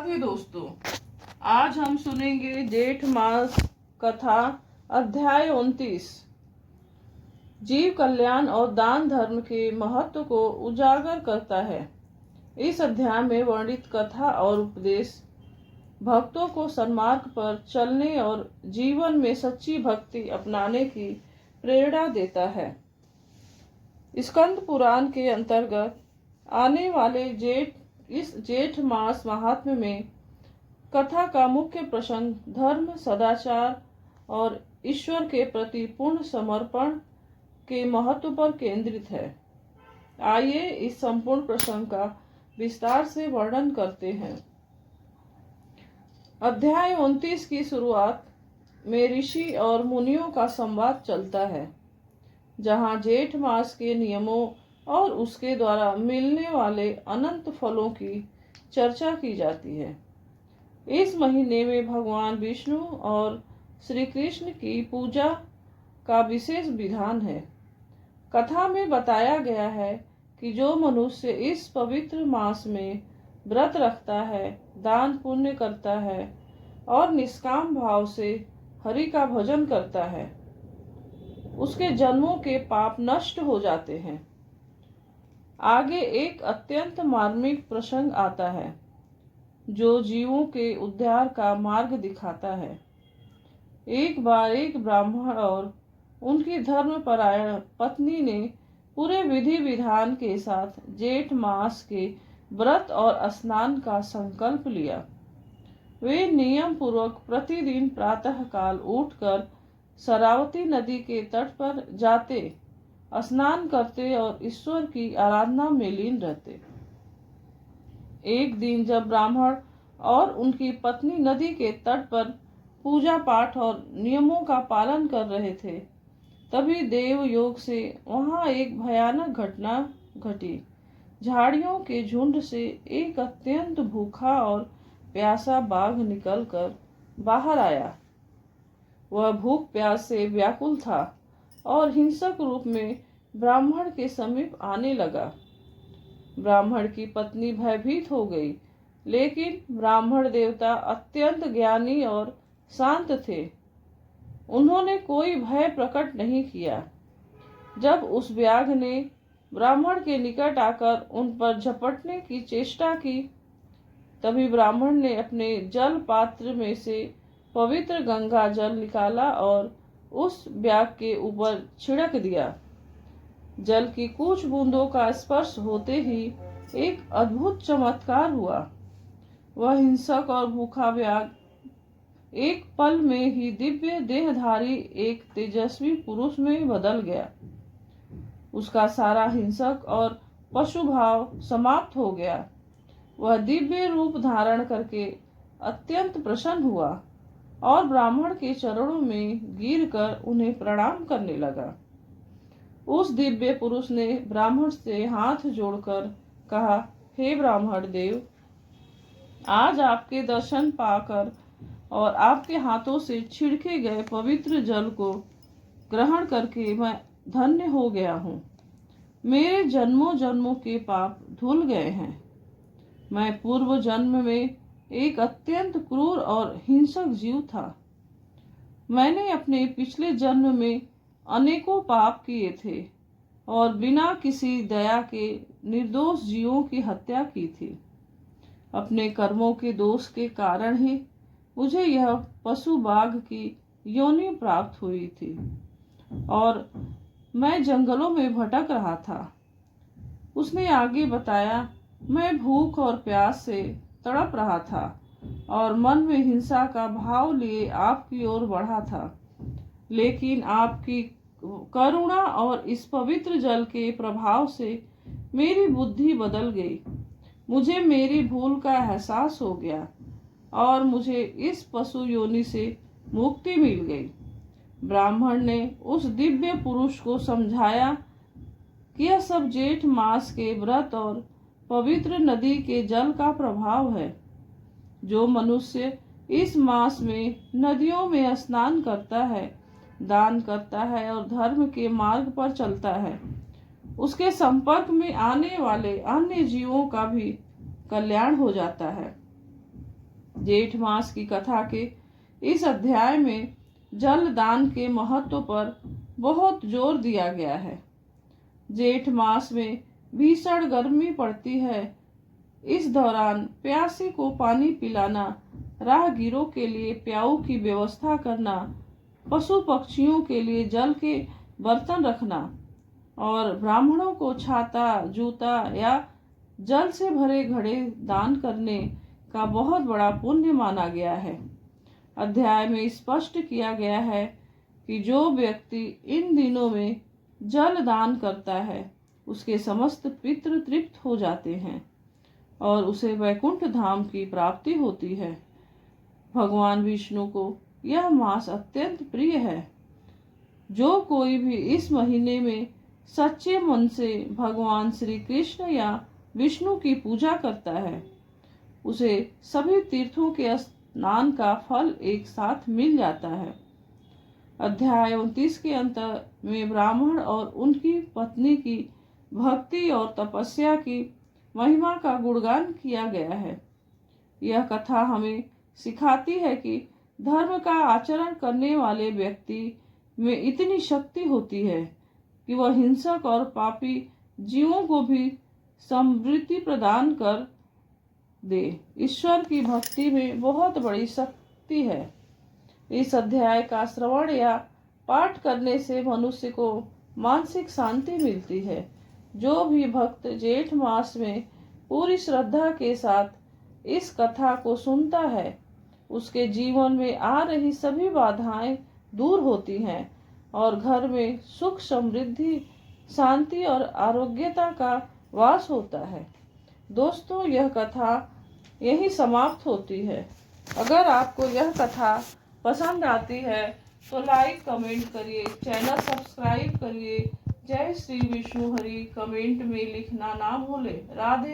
राधे दोस्तों, आज हम सुनेंगे जेठ मास कथा अध्याय 29। जीव कल्याण और दान धर्म के महत्व को उजागर करता है। इस अध्याय में वर्णित कथा और उपदेश भक्तों को सन्मार्ग पर चलने और जीवन में सच्ची भक्ति अपनाने की प्रेरणा देता है। स्कंद पुराण के अंतर्गत आने वाले इस जेठ मास महात्म्य में कथा का मुख्य प्रसंग धर्म, सदाचार और ईश्वर के प्रति पूर्ण समर्पण के महत्व पर केंद्रित है। आइए इस संपूर्ण प्रसंग का विस्तार से वर्णन करते हैं। अध्याय 29 की शुरुआत में ऋषि और मुनियों का संवाद चलता है, जहां जेठ मास के नियमों और उसके द्वारा मिलने वाले अनंत फलों की चर्चा की जाती है। इस महीने में भगवान विष्णु और श्री कृष्ण की पूजा का विशेष विधान है। कथा में बताया गया है कि जो मनुष्य इस पवित्र मास में व्रत रखता है, दान पुण्य करता है और निष्काम भाव से हरि का भजन करता है, उसके जन्मों के पाप नष्ट हो जाते हैं। आगे एक अत्यंत मार्मिक प्रसंग आता है जो जीवों के उद्धार का मार्ग दिखाता है। एक बार एक ब्राह्मण और उनकी धर्मपरायण पत्नी ने पूरे विधि विधान के साथ जेठ मास के व्रत और स्नान का संकल्प लिया। वे नियम पूर्वक प्रतिदिन प्रातः काल उठकर शरावती नदी के तट पर जाते, स्नान करते और ईश्वर की आराधना में लीन रहते। एक दिन जब ब्राह्मण और उनकी पत्नी नदी के तट पर पूजा पाठ और नियमों का पालन कर रहे थे, तभी देव योग से वहां एक भयानक घटना घटी। झाड़ियों के झुंड से एक अत्यंत भूखा और प्यासा बाघ निकलकर बाहर आया। वह भूख प्यास से व्याकुल था और हिंसक रूप में ब्राह्मण के समीप आने लगा। ब्राह्मण की पत्नी भयभीत हो गई, लेकिन ब्राह्मण देवता अत्यंत ज्ञानी और शांत थे। उन्होंने कोई भय प्रकट नहीं किया। जब उस व्याघ्र ने ब्राह्मण के निकट आकर उन पर झपटने की चेष्टा की, तभी ब्राह्मण ने अपने जल पात्र में से पवित्र गंगा जल निकाला और उस व्याघ्र के ऊपर छिड़क दिया। जल की कुछ बूंदों का स्पर्श होते ही एक अद्भुत चमत्कार हुआ। वह हिंसक और भूखा व्याघ्र एक पल में ही दिव्य देहधारी एक तेजस्वी पुरुष में बदल गया। उसका सारा हिंसक और पशु भाव समाप्त हो गया। वह दिव्य रूप धारण करके अत्यंत प्रसन्न हुआ और ब्राह्मण के चरणों में गिरकर उन्हें प्रणाम करने लगा। उस दिव्य पुरुष ने ब्राह्मण से हाथ जोड़कर कहा, हे ब्राह्मण देव, आज आपके दर्शन पाकर और आपके हाथों से छिड़के गए पवित्र जल को ग्रहण करके मैं धन्य हो गया हूँ। मेरे जन्मों जन्मों के पाप धुल गए हैं। मैं पूर्व जन्म में एक अत्यंत क्रूर और हिंसक जीव था। मैंने अपने पिछले जन्म में अनेकों पाप किए थे और बिना किसी दया के निर्दोष जीवों की हत्या की थी। अपने कर्मों के दोष के कारण ही मुझे यह पशु बाघ की योनि प्राप्त हुई थी और मैं जंगलों में भटक रहा था। उसने आगे बताया, मैं भूख और प्यास से तड़प रहा था और मन में हिंसा का भाव लिए आपकी ओर बढ़ा था, लेकिन आपकी करुणा और इस पवित्र जल के प्रभाव से मेरी बुद्धि बदल गई। मुझे मेरी भूल का एहसास हो गया और मुझे इस पशु योनि से मुक्ति मिल गई। ब्राह्मण ने उस दिव्य पुरुष को समझाया कि यह सब जेठ मास के व्रत और पवित्र नदी के जल का प्रभाव है। जो मनुष्य इस मास में नदियों में स्नान करता है, दान करता है और धर्म के मार्ग पर चलता है, उसके संपर्क में आने वाले अन्य जीवों का भी कल्याण हो जाता है। जेठ मास की कथा के इस अध्याय में जल दान के महत्व पर बहुत जोर दिया गया है। जेठ मास में भीषण गर्मी पड़ती है। इस दौरान प्यासे को पानी पिलाना, राहगीरों के लिए प्याऊ की व्यवस्था करना, पशु पक्षियों के लिए जल के बर्तन रखना और ब्राह्मणों को छाता, जूता या जल से भरे घड़े दान करने का बहुत बड़ा पुण्य माना गया है। अध्याय में स्पष्ट किया गया है कि जो व्यक्ति इन दिनों में जल दान करता है उसके समस्त पितृ तृप्त हो जाते हैं और उसे वैकुंठ धाम की प्राप्ति होती है। भगवान विष्णु को यह मास अत्यंत प्रिय है। जो कोई भी इस महीने में सच्चे मन से भगवान श्री कृष्ण या विष्णु की पूजा करता है उसे सभी तीर्थों के स्नान का फल एक साथ मिल जाता है। अध्याय 29 के अंत में ब्राह्मण और उनकी पत्नी की भक्ति और तपस्या की महिमा का गुणगान किया गया है। यह कथा हमें सिखाती है कि धर्म का आचरण करने वाले व्यक्ति में इतनी शक्ति होती है कि वह हिंसक और पापी जीवों को भी समृद्धि प्रदान कर दे। ईश्वर की भक्ति में बहुत बड़ी शक्ति है। इस अध्याय का श्रवण या पाठ करने से मनुष्य को मानसिक शांति मिलती है। जो भी भक्त जेठ मास में पूरी श्रद्धा के साथ इस कथा को सुनता है उसके जीवन में आ रही सभी बाधाएं दूर होती हैं और घर में सुख, समृद्धि, शांति और आरोग्यता का वास होता है। दोस्तों, यह कथा यहीं समाप्त होती है। अगर आपको यह कथा पसंद आती है तो लाइक, कमेंट करिए, चैनल सब्सक्राइब करिए। जय श्री विष्णु हरि कमेंट में लिखना ना भूलें। राधे।